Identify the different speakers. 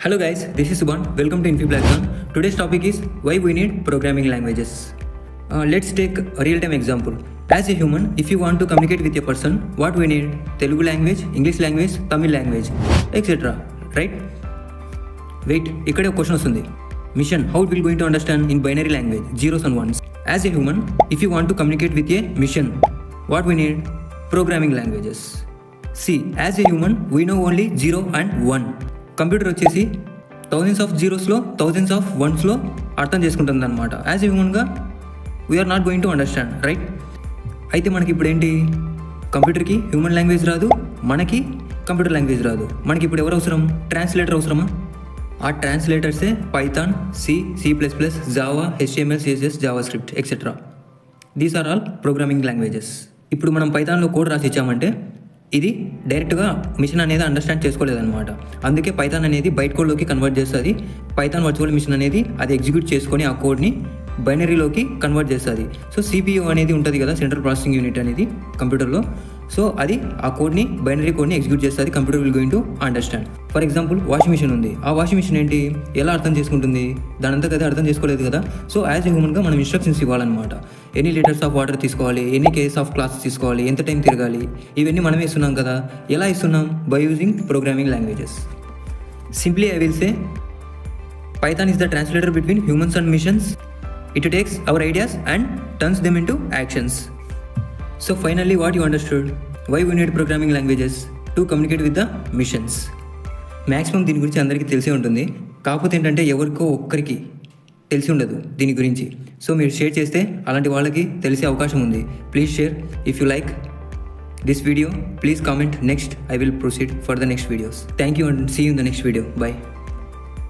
Speaker 1: Hello guys, this is Subhan. Welcome to InfiPlatform. Today's topic is why we need programming languages. Let's take a real-time example. As a human, if you want to communicate with a person, what we need? Telugu language, English language, Tamil language, etc. Right? Wait, ikkade oka question vastundi. Mission, how it will going to understand in binary language, zeros and ones. As a human, if you want to communicate with a mission, what we need? Programming languages. See, as a human, we know only 0 and 1. Computer వచ్చేసి thousands of జీరోస్లో thousands of వన్స్లో అర్థం చేసుకుంటుంది అనమాట. As a హ్యూమన్గా we are not going to understand, right? అయితే మనకి ఇప్పుడు ఏంటి, కంప్యూటర్కి హ్యూమన్ లాంగ్వేజ్ రాదు, మనకి కంప్యూటర్ లాంగ్వేజ్ రాదు. మనకి ఇప్పుడు ఎవరు అవసరం? ట్రాన్స్లేటర్ అవసరమా? ఆ ట్రాన్స్లేటర్సే Python, C++, Java, HTML, CSS, JavaScript etcetera. These are all programming languages. ఇప్పుడు మనం పైథాన్లో కోడ్ రాసి ఇచ్చామంటే ఇది డైరెక్ట్గా మిషన్ అనేది అండర్స్టాండ్ చేసుకోలేదన్నమాట. అందుకే పైథాన్ అనేది బైట్ కోడ్లోకి కన్వర్ట్ చేస్తుంది. పైథాన్ వర్చువల్ మిషన్ అనేది అది ఎగ్జిక్యూట్ చేసుకొని ఆ కోడ్ని బైనరీలోకి కన్వర్ట్ చేస్తుంది. సో CPU అనేది ఉంటుంది కదా, సెంట్రల్ ప్రాసెసింగ్ యూనిట్ అనేది కంప్యూటర్లో. సో అది ఆ కోడ్ని, బైనరీ కోడ్ని ఎగ్జిక్యూట్ చేస్తుంది. Computer will going to understand. For example, washing machine ఉంది. ఆ వాషింగ్ మిషన్ ఏంటి, ఎలా అర్థం చేసుకుంటుంది? దానంతా కదా అర్థం చేసుకోలేదు కదా. సో యాజ్ ఎ హ్యూమన్గా మనం ఇన్స్ట్రక్షన్స్ ఇవ్వాలన్నమాట. ఎన్ని లీటర్స్ ఆఫ్ వాటర్ తీసుకోవాలి, ఎన్ని కేజెస్ ఆఫ్ క్లాత్స్ తీసుకోవాలి, ఎంత టైం తిరగాలి, ఇవన్నీ మనమే ఇస్తున్నాం కదా. ఎలా ఇస్తున్నాం? By using programming languages. Simply I will say Python is the translator between humans and missions. It takes our ideas and turns them into actions. So finally, what you understood? Why we need programming languages? To communicate with the missions. Maximum దీని గురించి అందరికీ తెలిసే ఉంటుంది. కాకపోతే ఏంటంటే ఎవరికో ఒక్కరికి తెలిసి ఉండదు దీని గురించి. సో మీరు షేర్ చేస్తే అలాంటి వాళ్ళకి తెలిసే అవకాశం ఉంది. Please share. If you like this video, please comment next. I will proceed for the next videos. Thank you and see you in the next video. Bye.